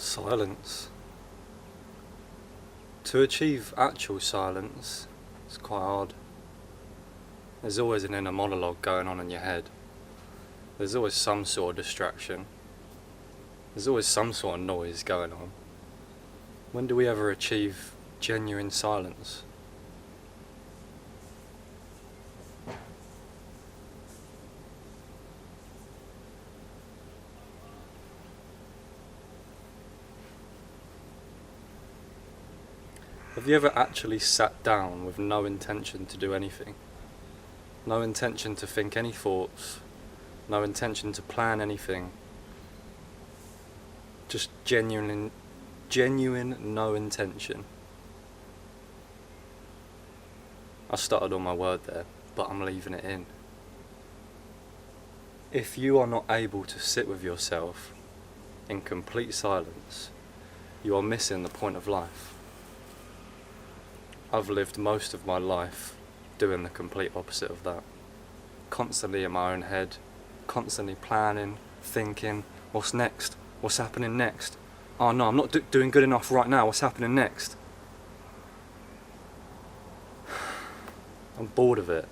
Silence. To achieve actual silence is quite hard. There's always an inner monologue going on in your head. There's always some sort of distraction. There's always some sort of noise going on. When do we ever achieve genuine silence? Have you ever actually sat down with no intention to do anything? No intention to think any thoughts, no intention to plan anything, just genuine no intention. I stuttered on my word there, but I'm leaving it in. If you are not able to sit with yourself in complete silence, you are missing the point of life. I've lived most of my life doing the complete opposite of that. Constantly in my own head, constantly planning, thinking, what's next? What's happening next? Oh no, I'm not doing good enough right now, what's happening next? I'm bored of it.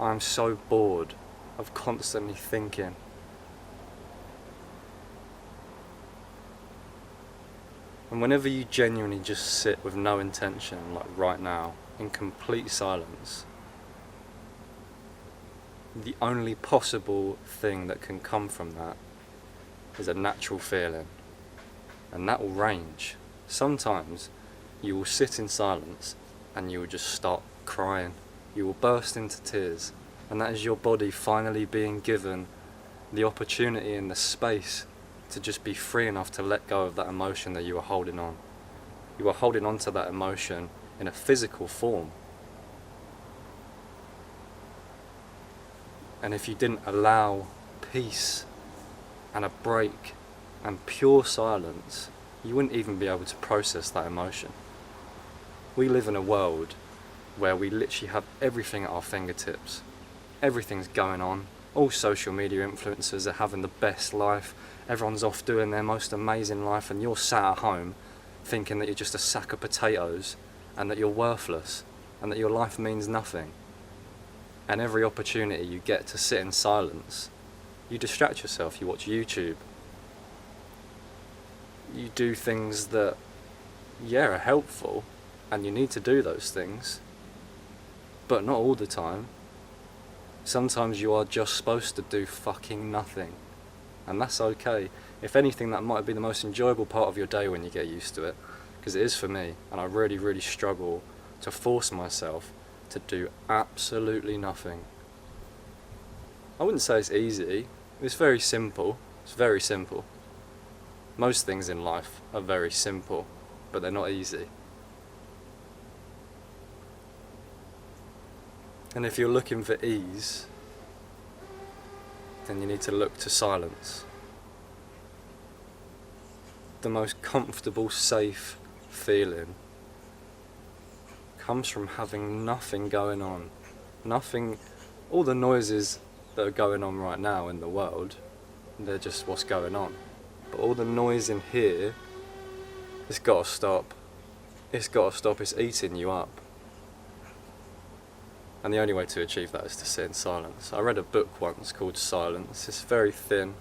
I'm so bored of constantly thinking. And whenever you genuinely just sit with no intention, like right now, in complete silence, the only possible thing that can come from that is a natural feeling. And that will range. Sometimes you will sit in silence and you will just start crying. You will burst into tears. And that is your body finally being given the opportunity and the space to just be free enough to let go of that emotion that you are holding on. You are holding on to that emotion in a physical form. And if you didn't allow peace and a break and pure silence, you wouldn't even be able to process that emotion. We live in a world where we literally have everything at our fingertips. Everything's going on. All social media influencers are having the best life. Everyone's off doing their most amazing life, and you're sat at home thinking that you're just a sack of potatoes and that you're worthless and that your life means nothing. And every opportunity you get to sit in silence, you distract yourself. You watch YouTube. You do things that, are helpful, and you need to do those things, but not all the time. Sometimes you are just supposed to do fucking nothing. And that's okay. If anything, that might be the most enjoyable part of your day when you get used to it. Because it is for me, and I really, really struggle to force myself to do absolutely nothing. I wouldn't say it's easy. It's very simple. It's very simple. Most things in life are very simple, but they're not easy. And if you're looking for ease, then you need to look to silence. The most comfortable, safe feeling comes from having nothing going on. Nothing, all the noises that are going on right now in the world, they're just what's going on. But all the noise in here, it's got to stop. It's got to stop, it's eating you up. And the only way to achieve that is to sit in silence. I read a book once called Silence. It's very thin.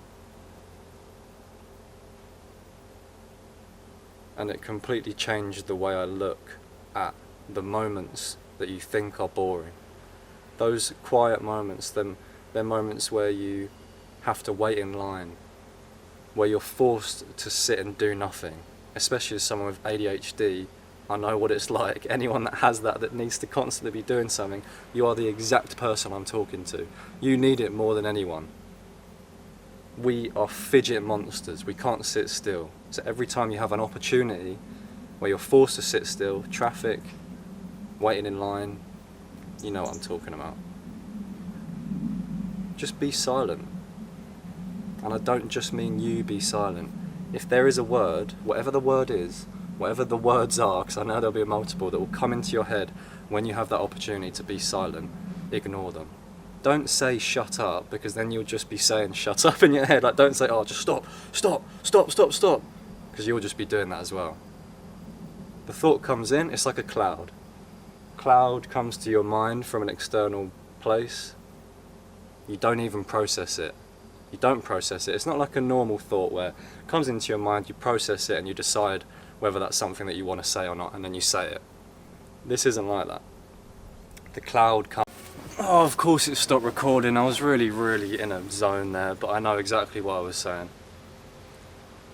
And it completely changed the way I look at the moments that you think are boring. Those quiet moments, they're moments where you have to wait in line, where you're forced to sit and do nothing. Especially as someone with ADHD, I know what it's like. Anyone that has that needs to constantly be doing something, you are the exact person I'm talking to. You need it more than anyone. We are fidget monsters. We can't sit still. So every time you have an opportunity where you're forced to sit still, traffic, waiting in line, you know what I'm talking about. Just be silent. And I don't just mean you be silent. If there is a word, whatever the word is, whatever the words are, because I know there'll be a multiple that will come into your head when you have that opportunity to be silent, ignore them. Don't say shut up, because then you'll just be saying shut up in your head. Like, don't say, oh, just stop, because you'll just be doing that as well. The thought comes in, it's like a cloud. Cloud comes to your mind from an external place. You don't even process it. You don't process it. It's not like a normal thought where it comes into your mind, you process it and you decide whether that's something that you want to say or not, and then you say it. This isn't like that. The cloud comes... Oh, of course it stopped recording. I was really in a zone there, but I know exactly what I was saying.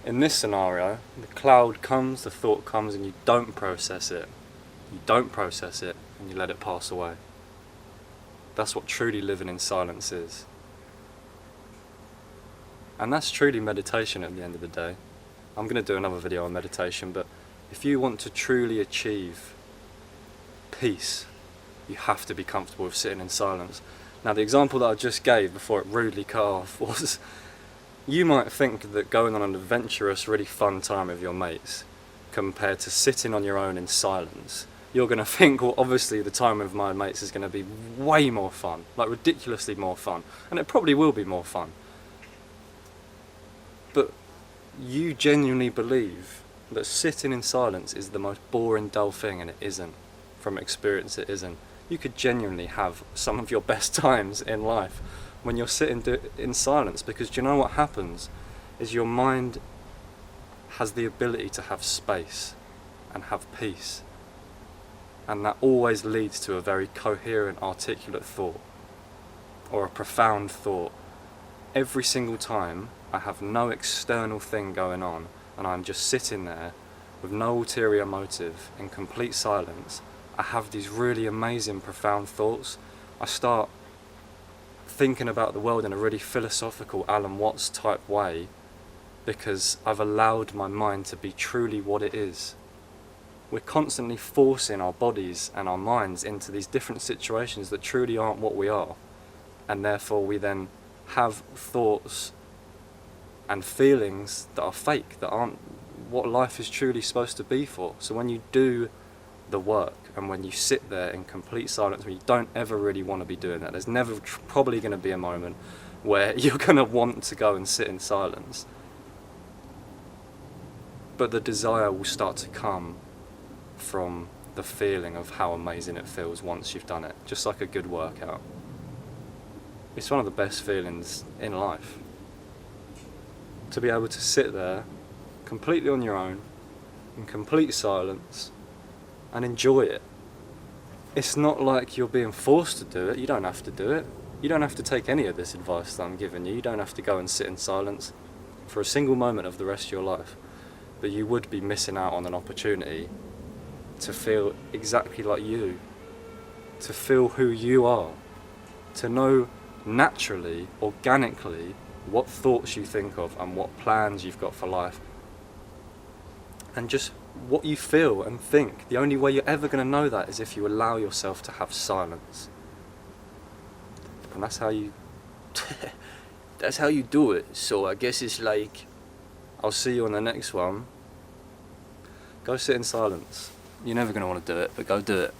In this scenario, the cloud comes, the thought comes, and you don't process it. You don't process it, and you let it pass away. That's what truly living in silence is. And that's truly meditation at the end of the day. I'm going to do another video on meditation, but if you want to truly achieve peace, you have to be comfortable with sitting in silence. Now, the example that I just gave before it rudely cut off was, you might think that going on an adventurous, really fun time with your mates compared to sitting on your own in silence, you're going to think, well, obviously the time with my mates is going to be way more fun, like ridiculously more fun, and it probably will be more fun. But you genuinely believe that sitting in silence is the most boring, dull thing, and it isn't. From experience, it isn't. You could genuinely have some of your best times in life when you're sitting in silence, because do you know what happens is your mind has the ability to have space and have peace, and that always leads to a very coherent, articulate thought or a profound thought. Every single time I have no external thing going on and I'm just sitting there with no ulterior motive in complete silence, I have these really amazing, profound thoughts. I start thinking about the world in a really philosophical, Alan Watts type way, because I've allowed my mind to be truly what it is. We're constantly forcing our bodies and our minds into these different situations that truly aren't what we are, and therefore we then have thoughts and feelings that are fake, that aren't what life is truly supposed to be for. So when you do the work, and when you sit there in complete silence, when you don't ever really want to be doing that, there's never probably going to be a moment where you're going to want to go and sit in silence, but the desire will start to come from the feeling of how amazing it feels once you've done it, just like a good workout. It's one of the best feelings in life, to be able to sit there completely on your own, in complete silence, and enjoy it. It's not like you're being forced to do it. You don't have to do it. You don't have to take any of this advice that I'm giving you. You don't have to go and sit in silence for a single moment of the rest of your life. But you would be missing out on an opportunity to feel exactly like you, to feel who you are, to know naturally, organically, what thoughts you think of and what plans you've got for life, and just what you feel and think. The only way you're ever going to know that is if you allow yourself to have silence. And that's how you that's how you do it. So I guess it's like, I'll see you on the next one. Go sit in silence. You're never going to want to do it, but go do it.